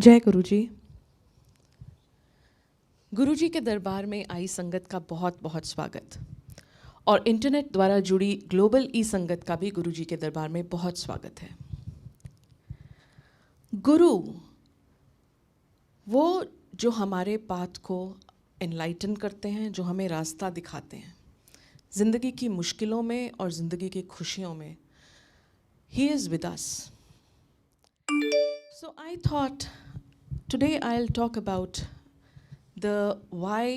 जय गुरुजी। गुरुजी के दरबार में आई संगत का बहुत बहुत स्वागत और इंटरनेट द्वारा जुड़ी ग्लोबल ई संगत का भी गुरुजी के दरबार में बहुत स्वागत है। गुरु वो जो हमारे पाथ को एनलाइटन करते हैं, जो हमें रास्ता दिखाते हैं ज़िंदगी की मुश्किलों में और ज़िंदगी की खुशियों में। He is with us. So I thought today I'll talk about the why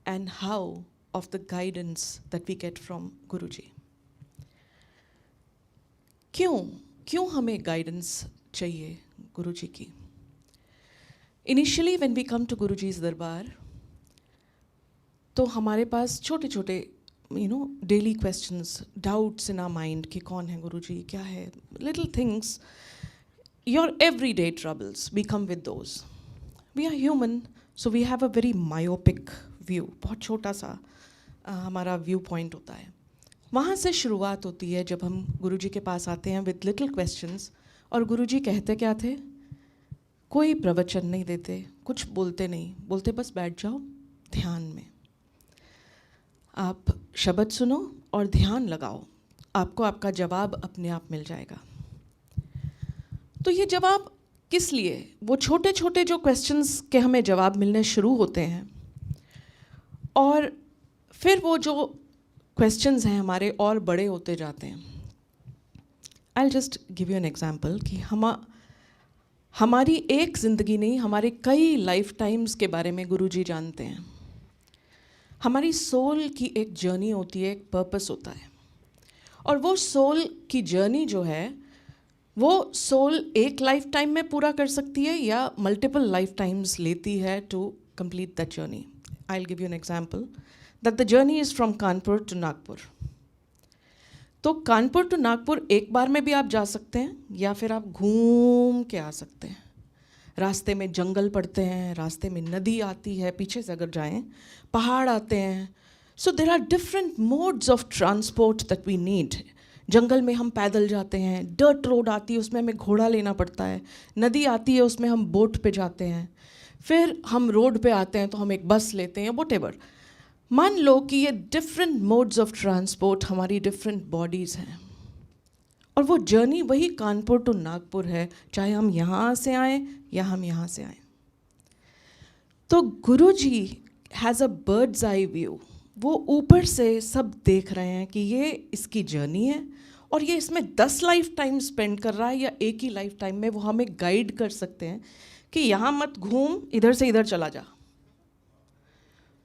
and how of the guidance that we get from Guruji. क्यों हमें guidance चाहिए गुरुजी की? Initially when we come to Guruji's दरबार तो हमारे पास छोटे छोटे daily questions, doubts in our mind कि कौन है गुरुजी, क्या है, little things. Your everyday troubles, we come with those. We are human, so we have a very myopic view. बहुत छोटा सा हमारा व्यू पॉइंट होता है। वहाँ से शुरुआत होती है जब हम गुरुजी के पास आते हैं with little questions। और गुरुजी कहते क्या थे? कोई प्रवचन नहीं देते, कुछ बोलते नहीं, बोलते बस बैठ जाओ ध्यान में। आप शब्द सुनो और ध्यान लगाओ, आपको आपका जवाब अपने आप मिल जाएगा। तो ये जवाब किस लिए? वो छोटे छोटे जो क्वेश्चंस के हमें जवाब मिलने शुरू होते हैं और फिर वो जो क्वेश्चंस हैं हमारे और बड़े होते जाते हैं। I will just give you an example कि हमारी एक ज़िंदगी नहीं, हमारे कई लाइफ टाइम्स के बारे में गुरुजी जानते हैं। हमारी सोल की एक जर्नी होती है, एक पर्पस होता है और वो सोल की जर्नी जो है वो सोल एक लाइफ टाइम में पूरा कर सकती है या मल्टीपल लाइफ टाइम्स लेती है to complete that journey. I will give you an example that the journey is from Kanpur to Nagpur. तो कानपुर टू नागपुर एक बार में भी आप जा सकते हैं या फिर आप घूम के आ सकते हैं। रास्ते में जंगल पड़ते हैं, रास्ते में नदी आती है, पीछे से अगर जाएं पहाड़ आते हैं। So there are different modes of transport that we need. जंगल में हम पैदल जाते हैं, डर्ट रोड आती है उसमें हमें घोड़ा लेना पड़ता है, नदी आती है उसमें हम बोट पे जाते हैं, फिर हम रोड पे आते हैं तो हम एक बस लेते हैं, व्हाटएवर। मान लो कि ये डिफरेंट मोड्स ऑफ ट्रांसपोर्ट हमारी डिफरेंट बॉडीज़ हैं और वो जर्नी वही कानपुर टू नागपुर है, चाहे हम यहाँ से आएँ या हम यहाँ से आएँ। तो Guruji has a bird's eye view. वो ऊपर से सब देख रहे हैं कि ये इसकी जर्नी है और ये इसमें 10 लाइफ टाइम स्पेंड कर रहा है या एक ही लाइफ टाइम में। वो हमें गाइड कर सकते हैं कि यहाँ मत घूम, इधर से इधर चला जा।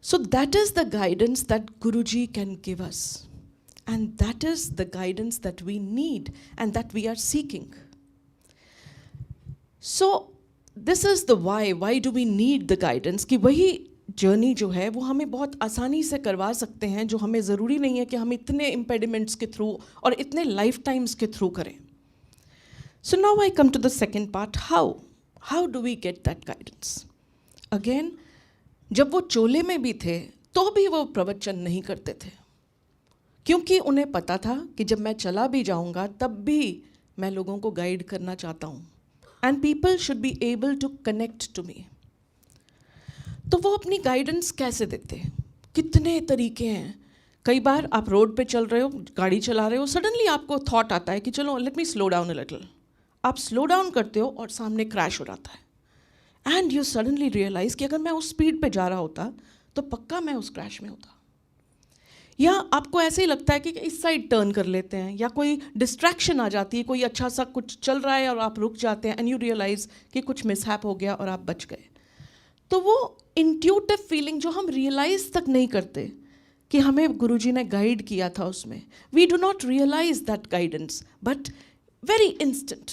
So that is the guidance that Guruji can give us and that is the guidance that we need and that we are seeking. So this is the why do we need the guidance कि वही journey जो है वो हमें बहुत आसानी से करवा सकते हैं, जो हमें ज़रूरी नहीं है कि हम इतने इम्पेडिमेंट्स के थ्रू और इतने लाइफ टाइम्स के थ्रू करें। So now I come to the second part, how do we get that guidance. Again, जब वो चोले में भी थे तो भी वो प्रवचन नहीं करते थे, क्योंकि उन्हें पता था कि जब मैं चला भी जाऊंगा तब भी मैं लोगों को गाइड करना चाहता हूँ and people should be able to connect to me. तो वो अपनी गाइडेंस कैसे देते हैं? कितने तरीके हैं। कई बार आप रोड पे चल रहे हो, गाड़ी चला रहे हो, सडनली आपको थॉट आता है कि चलो let me slow down a little. आप स्लो डाउन करते हो और सामने क्रैश हो जाता है एंड यू सडनली रियलाइज कि अगर मैं उस स्पीड पे जा रहा होता तो पक्का मैं उस क्रैश में होता। या आपको ऐसे ही लगता है कि इस साइड टर्न कर लेते हैं, या कोई डिस्ट्रैक्शन आ जाती है, कोई अच्छा सा कुछ चल रहा है और आप रुक जाते हैं एंड यू रियलाइज कि कुछ मिसहैप हो गया और आप बच गए। तो वो इंट्यूटिव फीलिंग जो हम रियलाइज तक नहीं करते कि हमें गुरुजी ने गाइड किया था, उसमें we do not realise that guidance but very instant.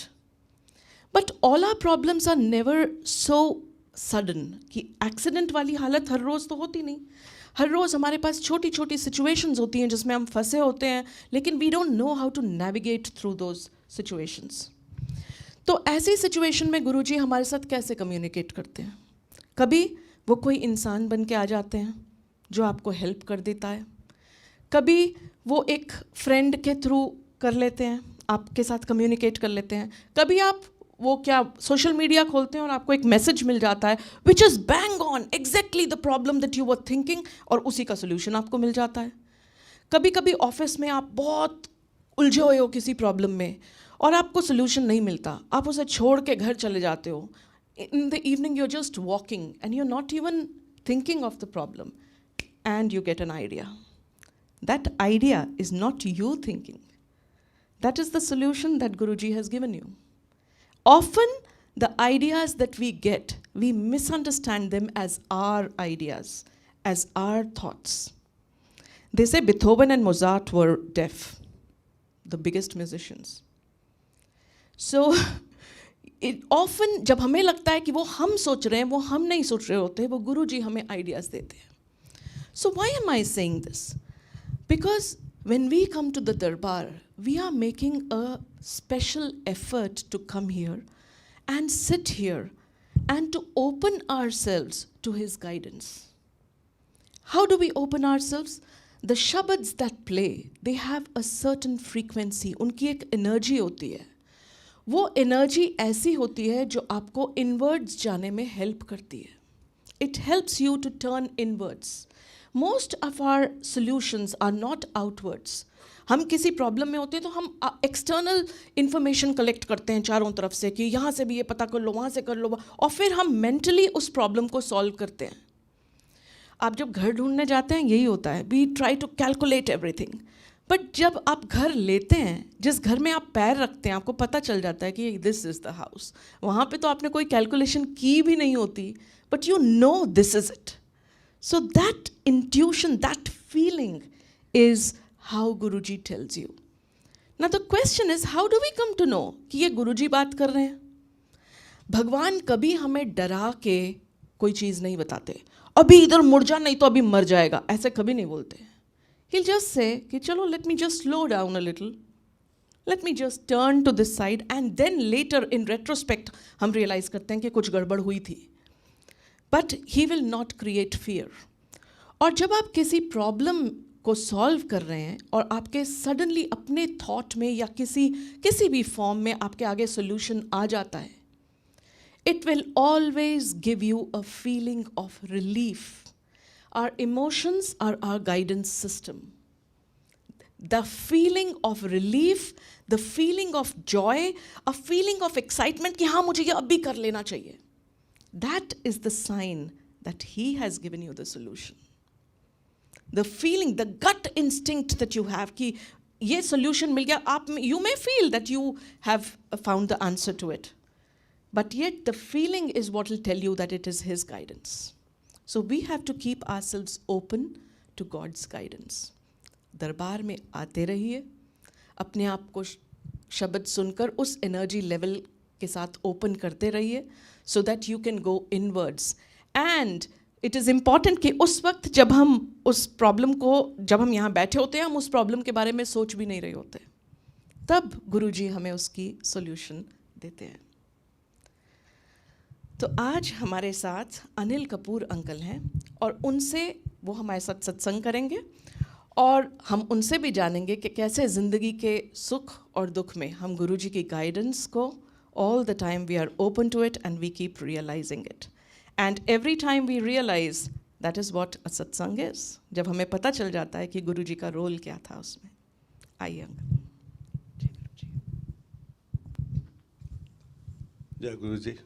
But all our problems are never so sudden कि एक्सीडेंट वाली हालत हर रोज़ तो होती नहीं। हर रोज़ हमारे पास छोटी छोटी सिचुएशंस होती हैं जिसमें हम फंसे होते हैं, लेकिन we don't know how to navigate through those situations. तो ऐसी सिचुएशन में गुरुजी हमारे साथ कैसे कम्युनिकेट करते हैं? कभी वो कोई इंसान बन के आ जाते हैं जो आपको हेल्प कर देता है, कभी वो एक फ्रेंड के थ्रू कर लेते हैं, आपके साथ कम्युनिकेट कर लेते हैं, कभी वो क्या सोशल मीडिया खोलते हैं और आपको एक मैसेज मिल जाता है which is bang on exactly the problem that you were thinking, और उसी का सोल्यूशन आपको मिल जाता है। कभी कभी ऑफिस में आप बहुत उलझे हुए हो किसी प्रॉब्लम में और आपको सोल्यूशन नहीं मिलता, आप उसे छोड़ के घर चले जाते हो। In the evening you are just walking and you are not even thinking of the problem and you get an idea. That idea is not you thinking. That is the solution that Guruji has given you. Often, the ideas that we get, we misunderstand them as our ideas, as our thoughts. They say Beethoven and Mozart were deaf, the biggest musicians. So, often जब हमें लगता है कि वो हम सोच रहे हैं, वो हम नहीं सोच रहे होते, वो गुरुजी हमें ideas देते हैं. So why am I saying this? Because when we come to the Darbar, we are making a special effort to come here and sit here and to open ourselves to his guidance. How do we open ourselves? The shabads that play, they have a certain frequency. उनकी एक energy होती है. वो energy ऐसी होती है जो आपको inwards जाने में help करती है. It helps you to turn inwards. Most of our solutions are not outwards. हम किसी प्रॉब्लम में होते हैं तो हम एक्सटर्नल इंफॉर्मेशन कलेक्ट करते हैं चारों तरफ से कि यहाँ से भी ये पता कर लो, वहाँ से कर लो, और फिर हम मेंटली उस प्रॉब्लम को सॉल्व करते हैं. आप जब घर ढूंढने जाते हैं यही होता है, we try to calculate everything. But जब आप घर लेते हैं, जिस घर में आप पैर रखते हैं, आपको पता चल जाता है कि दिस इज़ द हाउस. वहाँ पे तो आपने कोई कैलकुलेशन की भी नहीं होती, but you know this is it. So that intuition, that feeling is how Guruji tells you. Now the question is, how do we come to know कि ये गुरुजी बात कर रहे हैं? भगवान कभी हमें डरा के कोई चीज़ नहीं बताते, अभी इधर मुड़ जा नहीं तो अभी मर जाएगा, ऐसे कभी नहीं बोलते. He'll just say कि चलो let me just slow down a little, let me just turn to this side, and then later in retrospect हम realize करते हैं कि कुछ गड़बड़ हुई थी. But he will not create fear. और जब आप किसी प्रॉब्लम को सॉल्व कर रहे हैं और आपके सडनली अपने थॉट में या किसी भी फॉर्म में आपके आगे सोल्यूशन आ जाता है, it will always give you a feeling of relief. Our emotions are our guidance system. The feeling of relief, the feeling of joy, a feeling of excitement कि हाँ मुझे ये अभी कर लेना चाहिए. That is the sign that he has given you the solution. The feeling, the gut instinct that you have कि ये solution मिल गया, आप you may feel that you have found the answer to it, but yet the feeling is what will tell you that it is his guidance. So we have to keep ourselves open to God's guidance. दरबार में आते रहिए, अपने आप को शब्द सुनकर उस energy level के साथ ओपन करते रहिए, so that you can go inwards. And it is important कि उस वक्त जब हम उस प्रॉब्लम को, जब हम यहाँ बैठे होते हैं, हम उस प्रॉब्लम के बारे में सोच भी नहीं रहे होते, तब गुरुजी हमें उसकी सॉल्यूशन देते हैं. तो आज हमारे साथ अनिल कपूर अंकल हैं और उनसे वो हमारे साथ सत्संग करेंगे और हम उनसे भी जानेंगे कि कैसे ज़िंदगी के सुख और दुख में हम गुरुजी की गाइडेंस को all the time we are open to it and we keep realizing it. And every time we realize, that is what a satsang is. जब हमें पता चल जाता है कि गुरुजी का रोल क्या था उसमें. आइए अंकल. जय गुरुजी.